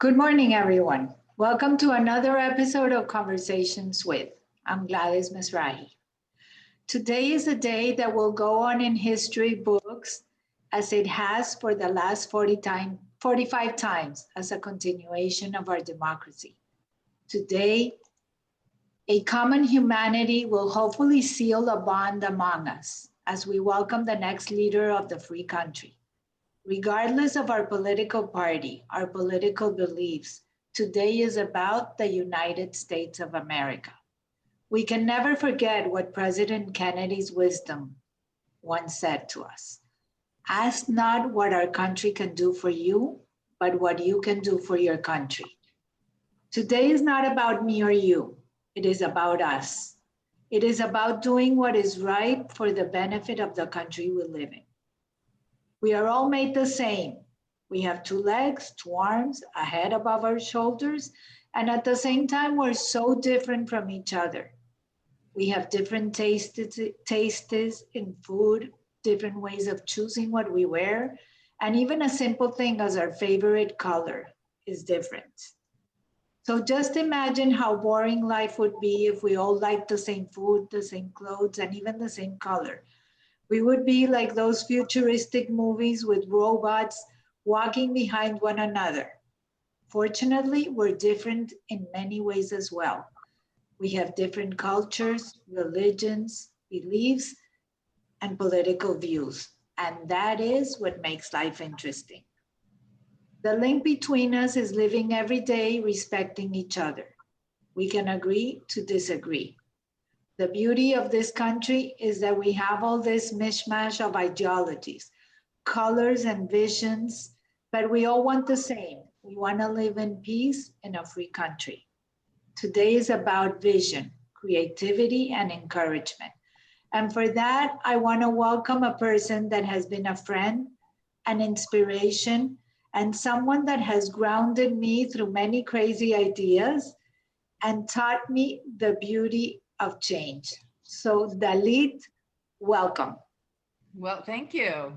Good morning, everyone. Welcome to another episode of Conversations with. I'm Gladys Mizrahi. Today is a day that will go on in history books as it has for the last 45 times as a continuation of our democracy. Today, a common humanity will hopefully seal a bond among us as we welcome the next leader of the free country. Regardless of our political party, our political beliefs, today is about the United States of America. We can never forget what President Kennedy's wisdom once said to us. Ask not what our country can do for you, but what you can do for your country. Today is not about me or you. It is about us. It is about doing what is right for the benefit of the country we live in. We are all made the same. We have two legs, two arms, a head above our shoulders, and at the same time, we're so different from each other. We have different tastes in food, different ways of choosing what we wear, and even a simple thing as our favorite color is different. So just imagine how boring life would be if we all liked the same food, the same clothes, and even the same color. We would be like those futuristic movies with robots walking behind one another. Fortunately, we're different in many ways as well. We have different cultures, religions, beliefs, and political views. And that is what makes life interesting. The link between us is living every day respecting each other. We can agree to disagree. The beauty of this country is that we have all this mishmash of ideologies, colors, and visions, but we all want the same. We want to live in peace in a free country. Today is about vision, creativity, and encouragement. And for that, I want to welcome a person that has been a friend, an inspiration, and someone that has grounded me through many crazy ideas and taught me the beauty of change. So Dalit, welcome. Well, thank you.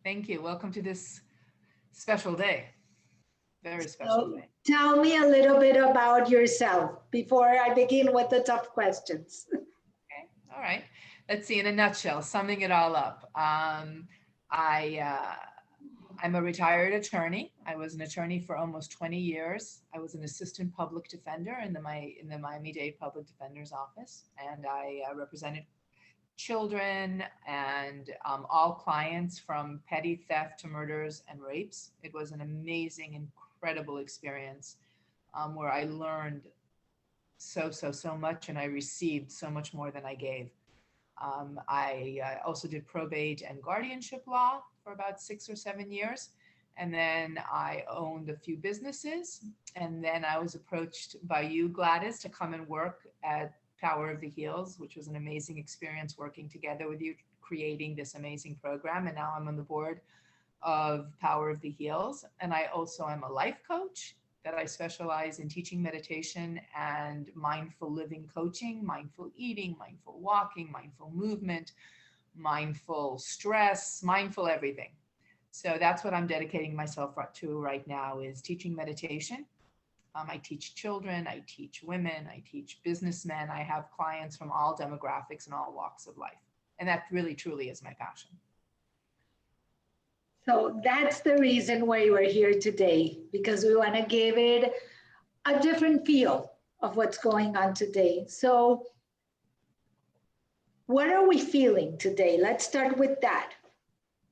Thank you. Welcome to this special day. Very special So day. tell me a little bit about yourself before I begin with the tough questions. Okay. All right. Let's see, in a nutshell, summing it all up. I I'm a retired attorney. I was an attorney for almost 20 years. I was an assistant public defender in the Miami-Dade Public Defender's Office, and I represented children and all clients from petty theft to murders and rapes. It was an amazing, incredible experience where I learned so much, and I received so much more than I gave. I also did probate and guardianship law for about 6 or 7 years. And then I owned a few businesses. And then I was approached by you, Gladys, to come and work at Power of the Heels, which was an amazing experience working together with you, creating this amazing program. And now I'm on the board of Power of the Heels. And I also am a life coach that I specialize in teaching meditation and mindful living coaching, mindful eating, mindful walking, mindful movement, mindful stress, mindful everything. So that's what I'm dedicating myself to right now is teaching meditation. I teach children, I teach women, I teach businessmen. I have clients from all demographics and all walks of life. And that really, truly is my passion. So that's the reason why we're here today, because we want to give it a different feel of what's going on today. So what are we feeling today? Let's start with that.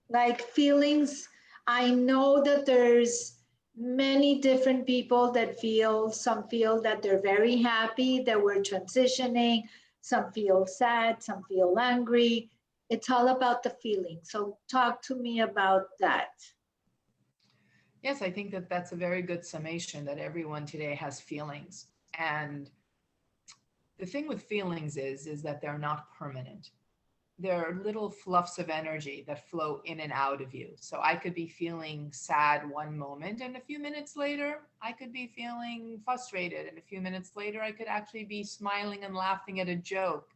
Like feelings, I know that there's many different people that feel, some feel that they're very happy that we're transitioning, some feel sad, some feel angry. It's all about the feeling. So talk to me about that. Yes, I think that that's a very good summation that everyone today has feelings. And the thing with feelings is that they're not permanent. They're little fluffs of energy that flow in and out of you. So I could be feeling sad one moment, and a few minutes later, I could be feeling frustrated. And a few minutes later, I could actually be smiling and laughing at a joke.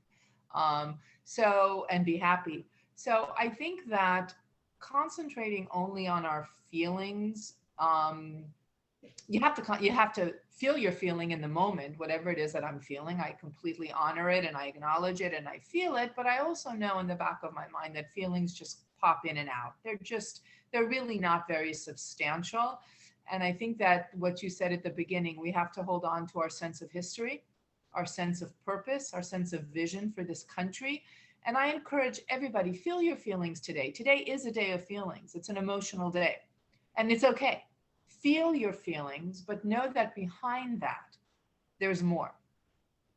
And be happy. So I think that concentrating only on our feelings you have to feel your feeling in the moment, whatever it is that I'm feeling. I completely honor it and I acknowledge it and I feel it, but I also know in the back of my mind that feelings just pop in and out. They're really not very substantial. And I think that what you said at the beginning, we have to hold on to our sense of history, our sense of purpose, our sense of vision for this country. And I encourage everybody, feel your feelings today. Today is a day of feelings. It's an emotional day. And it's okay. Feel your feelings, but know that behind that, there's more.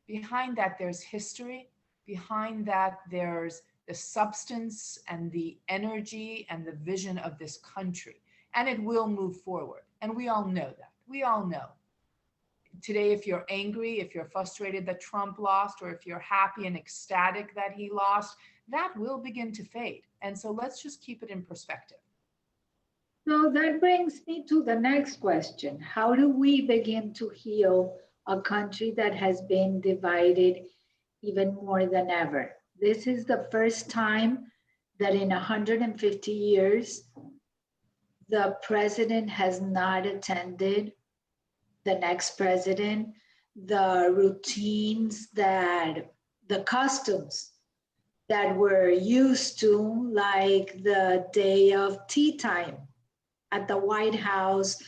Behind that, there's history. Behind that, there's the substance and the energy and the vision of this country. And it will move forward. And we all know that. We all know. Today, if you're angry, if you're frustrated that Trump lost, or if you're happy and ecstatic that he lost, that will begin to fade. And so let's just keep it in perspective. So that brings me to the next question. How do we begin to heal a country that has been divided even more than ever? This is the first time that in 150 years, the president has not attended the next president, the routines that, the customs that we're used to, like the day of tea time at the White House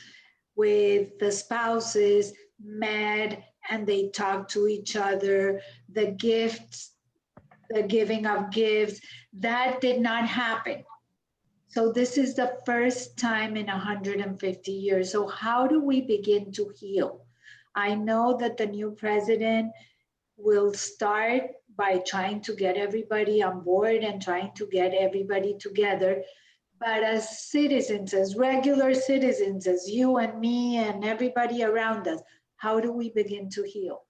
with the spouses met and they talk to each other, the gifts, the giving of gifts, that did not happen. So this is the first time in 150 years. So how do we begin to heal? I know that the new president will start by trying to get everybody on board and trying to get everybody together. But as citizens, as regular citizens, as you and me and everybody around us, how do we begin to heal?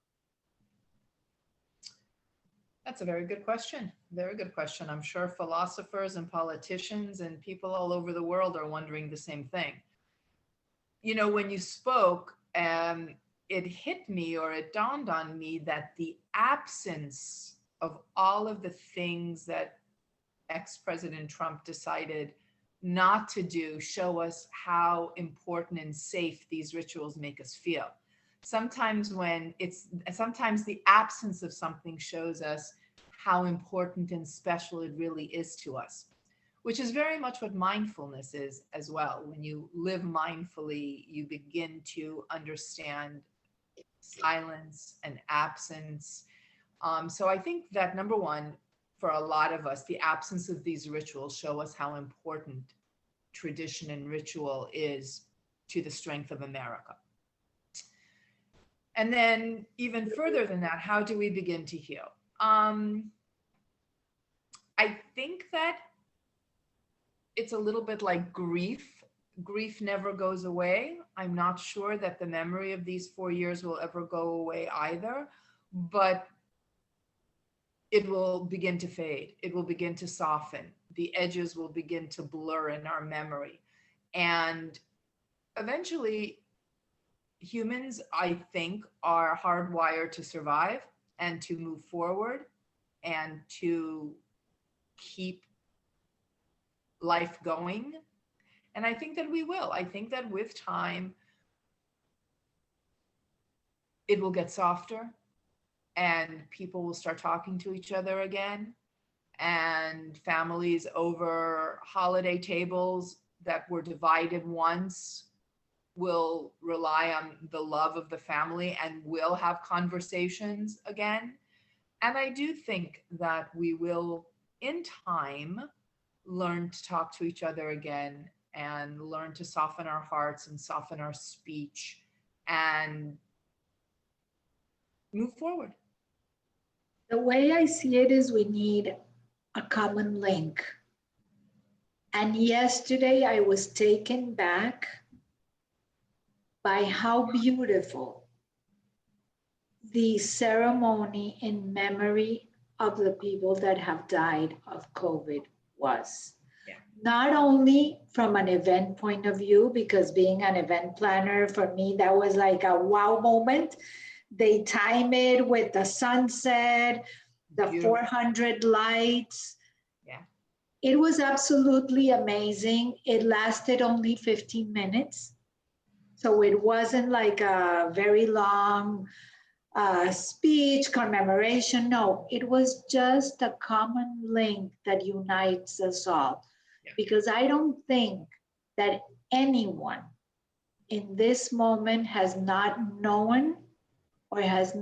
That's a very good question. Very good question. I'm sure philosophers and politicians and people all over the world are wondering the same thing. You know, when you spoke, it hit me, or it dawned on me, that the absence of all of the things that ex-President Trump decided not to do show us how important and safe these rituals make us feel. Sometimes the absence of something shows us how important and special it really is to us, which is very much what mindfulness is as well. When you live mindfully, you begin to understand silence and absence. So I think that, number one, for a lot of us, the absence of these rituals show us how important tradition and ritual is to the strength of America. And then even further than that, how do we begin to heal? I think that it's a little bit like grief. Grief never goes away. I'm not sure that the memory of these 4 years will ever go away either, but it will begin to fade. It will begin to soften. The edges will begin to blur in our memory. And eventually, humans, I think, are hardwired to survive and to move forward and to keep life going. And I think that we will. I think that with time, it will get softer and people will start talking to each other again. And families over holiday tables that were divided once will rely on the love of the family and will have conversations again. And I do think that we will, in time, learn to talk to each other again and learn to soften our hearts and soften our speech and move forward. The way I see it is we need a common link. And yesterday I was taken back by how beautiful the ceremony in memory of the people that have died of COVID was. Yeah. Not only from an event point of view, because being an event planner, for me, that was like a wow moment. They time it with the sunset, the Beautiful. 400 lights. Yeah. It was absolutely amazing. It lasted only 15 minutes. So it wasn't like a very long speech, commemoration. No, it was just a common link that unites us all. Yeah. Because I don't think that anyone in this moment has not known or has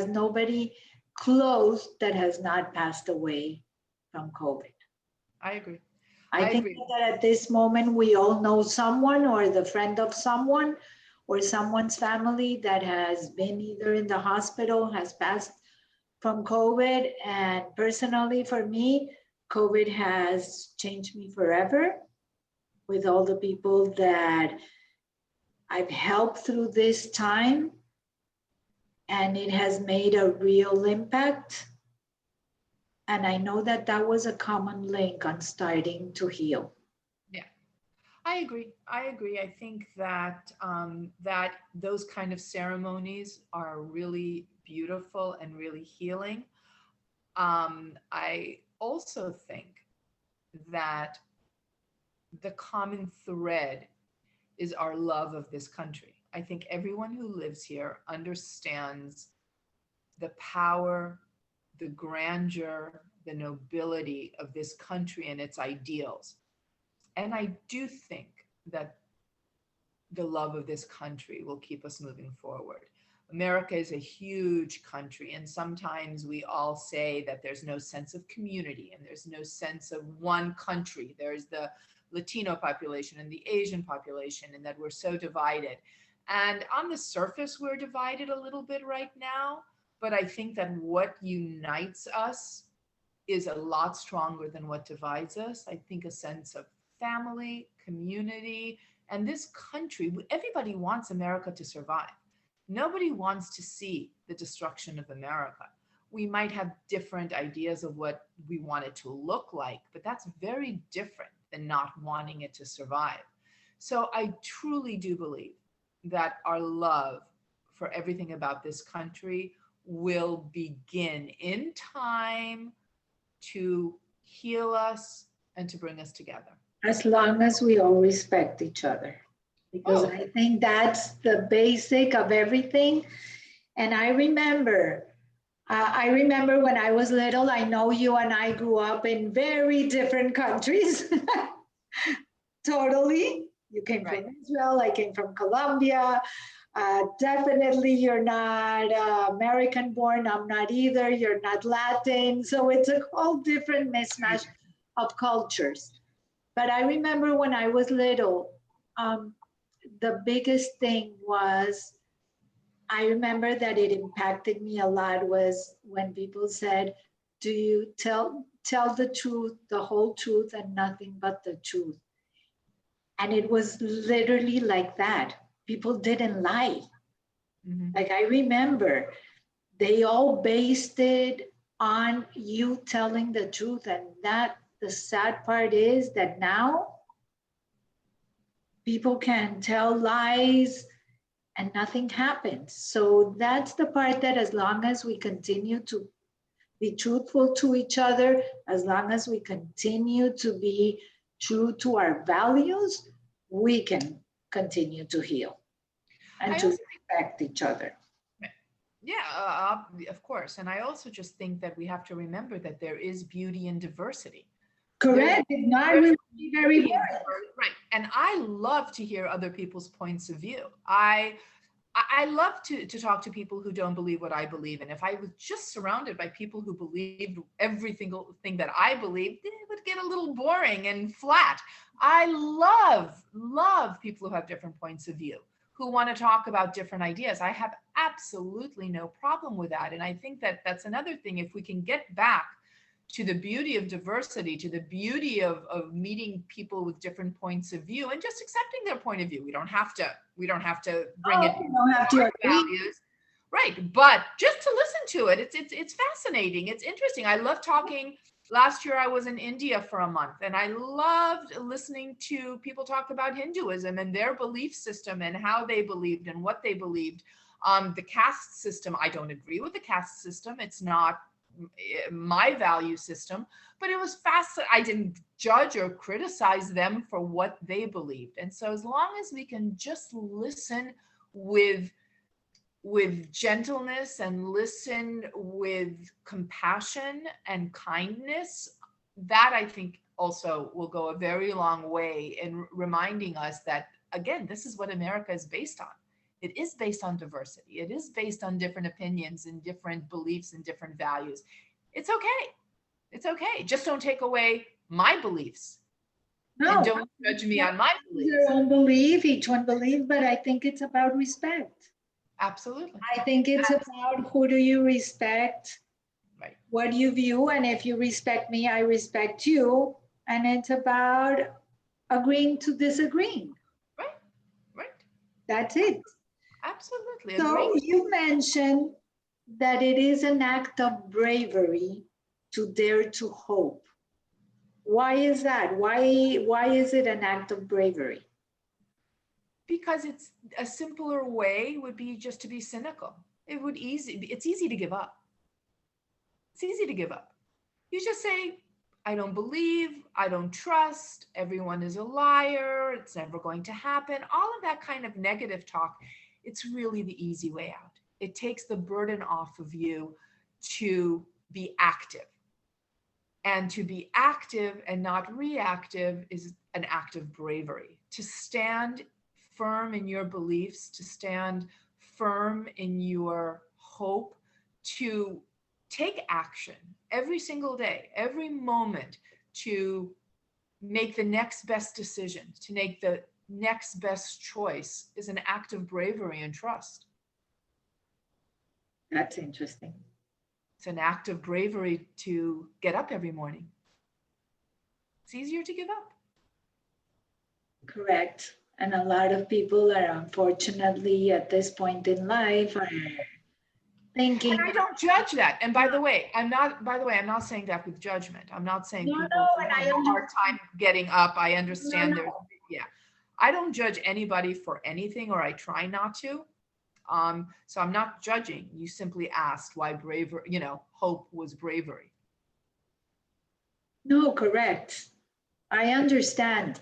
nobody close that has not passed away from COVID. I agree. I I think agree. that at this moment we all know someone or the friend of someone or someone's family that has been either in the hospital, has passed from COVID. And personally, for me, COVID has changed me forever with all the people that I've helped through this time. And it has made a real impact. And I know that that was a common link on starting to heal. Yeah, I agree. I agree. I think that that those kind of ceremonies are really beautiful and really healing. I also think that the common thread is our love of this country. I think everyone who lives here understands the power, the grandeur, the nobility of this country and its ideals. And I do think that the love of this country will keep us moving forward. America is a huge country, and sometimes we all say that there's no sense of community and there's no sense of one country. There's the Latino population and the Asian population, and that we're so divided. And on the surface, we're divided a little bit right now, but I think that what unites us is a lot stronger than what divides us. I think a sense of family, community, and this country, everybody wants America to survive. Nobody wants to see the destruction of America. We might have different ideas of what we want it to look like, but that's very different than not wanting it to survive. So I truly do believe that our love for everything about this country will begin in time to heal us and to bring us together. As long as we all respect each other, because Oh, I think that's the basic of everything. And I remember when I was little, I know you and I grew up in very different countries. Totally. You came right. from Israel, I came from Colombia. Definitely, you're not American born. I'm not either. You're not Latin. So it's a whole different mismatch of cultures. But I remember when I was little, um, the biggest thing was I remember that it impacted me a lot was when people said, "Do you tell the truth, the whole truth, and nothing but the truth?" And it was literally like that. People didn't lie. Mhm. Like I remember, they all based it on you telling the truth, and that the sad part is that now people can tell lies and nothing happens. So that's the part that as long as we continue to be truthful to each other, as long as we continue to be true to our values, we can continue to heal and I to also respect each other. think, yeah, of course. And I also just think that we have to remember that there is beauty in diversity. There's Correct. If not, we there's would be very beauty in boring. diversity, right? And I love to hear other people's points of view. I love to talk to people who don't believe what I believe. And if I was just surrounded by people who believed every single thing that I believed, it would get a little boring and flat. I love people who have different points of view, who want to talk about different ideas. I have absolutely no problem with that. And I think that that's another thing. If we can get back to the beauty of diversity, to the beauty of meeting people with different points of view and just accepting their point of view. We don't have to bring it Oh, you don't have to our agree. values. Right. But just to listen to it, it's fascinating. It's interesting. I love talking. Last year I was in India for a month and I loved listening to people talk about Hinduism and their belief system and how they believed and what they believed. The caste system, I don't agree with the caste system. It's not my value system, but it was fast. I didn't judge or criticize them for what they believed. And so as long as we can just listen with gentleness and listen with compassion and kindness, that I think also will go a very long way in reminding us that, again, this is what America is based on. It is based on diversity. It is based on different opinions and different beliefs and different values. It's okay. It's okay. Just don't take away my beliefs. No, and don't judge me on my beliefs. Your own belief, each one believes, but I think it's about respect. Absolutely. I think it's about who do you respect, Right. what you view, and if you respect me, I respect you. And it's about agreeing to disagreeing. Right. Right. That's it. Absolutely. So Agree. you mentioned that it is an act of bravery to dare to hope. Why is that? Why is it an act of bravery? Because it's a simpler way would be just to be cynical. It's easy to give up. It's easy to give up. You just say, I don't believe, I don't trust, everyone is a liar, it's never going to happen. All of that kind of negative talk, it's really the easy way out. It takes the burden off of you to be active. And to be active and not reactive is an act of bravery. To stand firm in your beliefs, to stand firm in your hope, to take action every single day, every moment, to make the next best decision, to make the next best choice is an act of bravery and trust. That's interesting. It's an act of bravery to get up every morning. It's easier to give up. Correct. And a lot of people are unfortunately at this point in life are thinking. And I don't judge that. And by the way, I'm not saying that with judgment. I'm not saying people have a hard time getting up. I understand there's, yeah. I don't judge anybody for anything, or I try not to. So I'm not judging. You simply asked why bravery, hope was bravery. No, correct. I understand.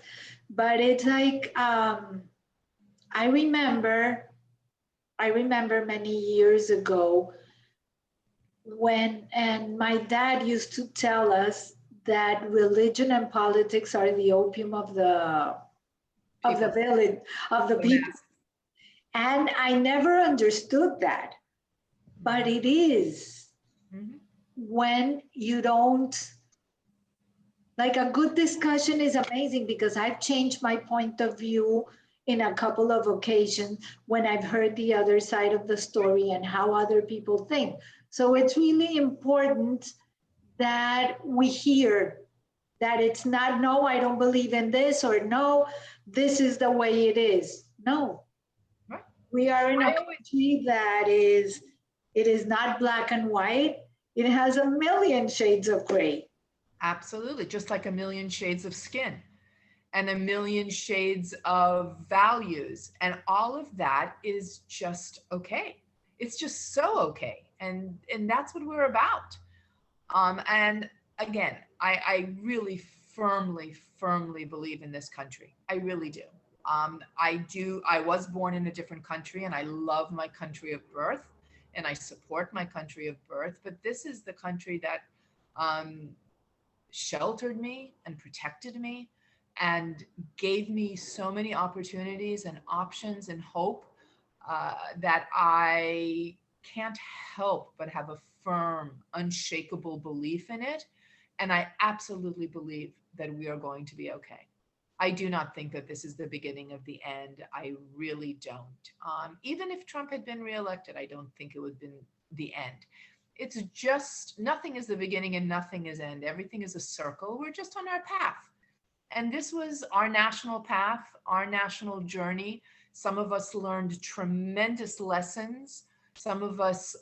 But it's like, I remember many years ago and my dad used to tell us that religion and politics are the opium of the village, of the people. And I never understood that, but it is. Mm-hmm. When you don't, like, a good discussion is amazing because I've changed my point of view in a couple of occasions when I've heard the other side of the story and how other people think. So it's really important that we hear that it's not, no, I don't believe in this, or no, this is the way it is. No. We are in a country that it is not black and white. It has a million shades of gray. Absolutely. Just like a million shades of skin and a million shades of values. And all of that is just okay. It's just so okay. And that's what we're about. And again, I really firmly believe in this country. I really do. I was born in a different country and I love my country of birth and I support my country of birth, but this is the country that sheltered me and protected me and gave me so many opportunities and options and hope that I can't help but have a firm, unshakable belief in it. And I absolutely believe that we are going to be okay. I do not think that this is the beginning of the end. I really don't. Even if Trump had been reelected, I don't think it would have been the end. It's just, nothing is the beginning and nothing is end. Everything is a circle. We're just on our path. And this was our national path, our national journey. Some of us learned tremendous lessons. Some of us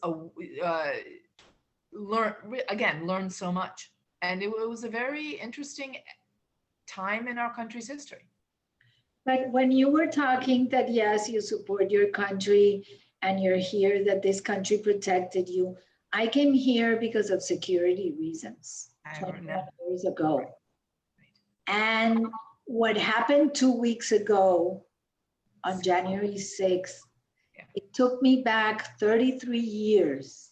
learned so much. And it was a very interesting time in our country's history. But when you were talking that, yes, you support your country and you're here, that this country protected you, I came here because of security reasons I 21 remember. years ago. And what happened 2 weeks ago on January 6th, Yeah. it took me back 33 years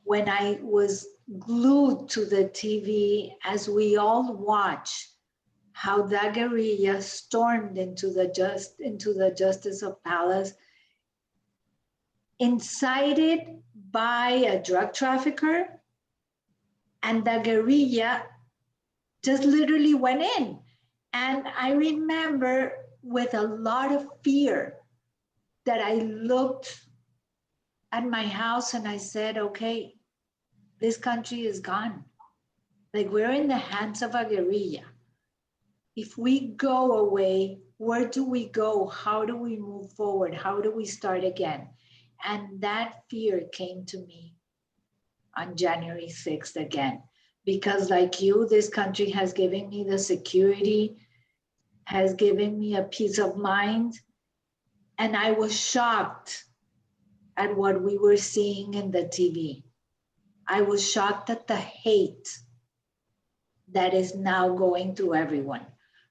when I was glued to the TV as we all watch how that guerrilla stormed into the Justice of Palace, incited by a drug trafficker, and the guerrilla just literally went in. And I remember with a lot of fear that I looked at my house and I said, okay, this country is gone. Like, we're in the hands of a guerrilla. If we go away, where do we go? How do we move forward? How do we start again? And that fear came to me on January 6th again. Because like you, this country has given me the security, has given me a peace of mind. And I was shocked at what we were seeing in the TV. I was shocked at the hate that is now going through everyone.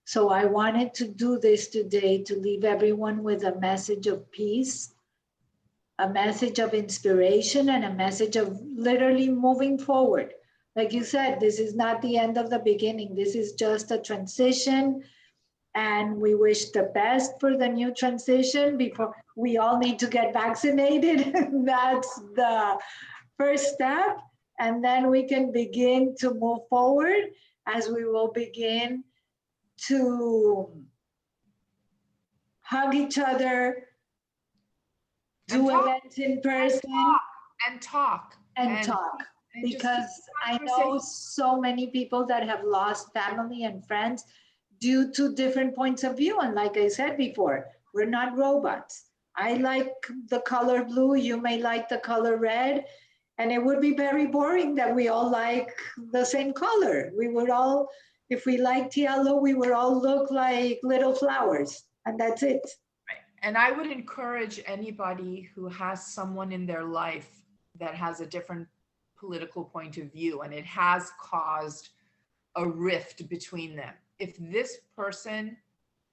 So I wanted to do this today to leave everyone with a message of peace, a message of inspiration, and a message of literally moving forward. Like you said, this is not the end of the beginning. This is just a transition. And we wish the best for the new transition. Before we all need to get vaccinated. That's the first step. And then we can begin to move forward as we will begin to hug each other, do events in person, and talk. Because I know so many people that have lost family and friends due to different points of view. And like I said before, we're not robots. I like the color blue, you may like the color red, and it would be very boring that we all like the same color. We would all, if we liked yellow, we would all look like little flowers, and that's it. Right. And I would encourage anybody who has someone in their life that has a different political point of view and it has caused a rift between them. If this person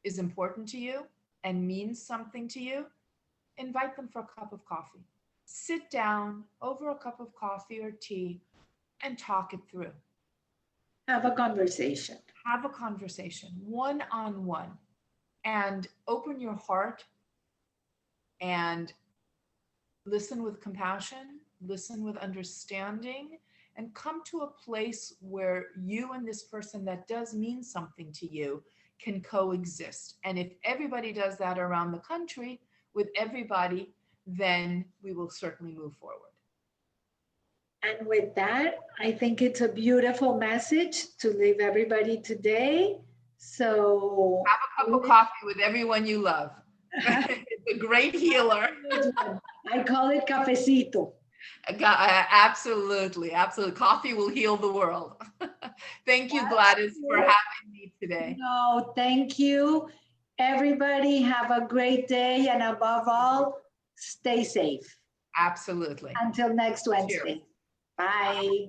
is important to you and means something to you, invite them for a cup of coffee. Sit down over a cup of coffee or tea and talk it through. Have a conversation. Have a conversation, one-on-one, and open your heart and listen with compassion, listen with understanding, and come to a place where you and this person that does mean something to you can coexist. And if everybody does that around the country with everybody, then we will certainly move forward. And with that, I think it's a beautiful message to leave everybody today. So have a cup of coffee with everyone you love. It's a great healer. I call it cafecito. Absolutely. Coffee will heal the world. Thank you, Gladys, for having me today. No, thank you. Everybody have a great day, and above all, stay safe. Absolutely. Until next Wednesday. Cheers. Bye.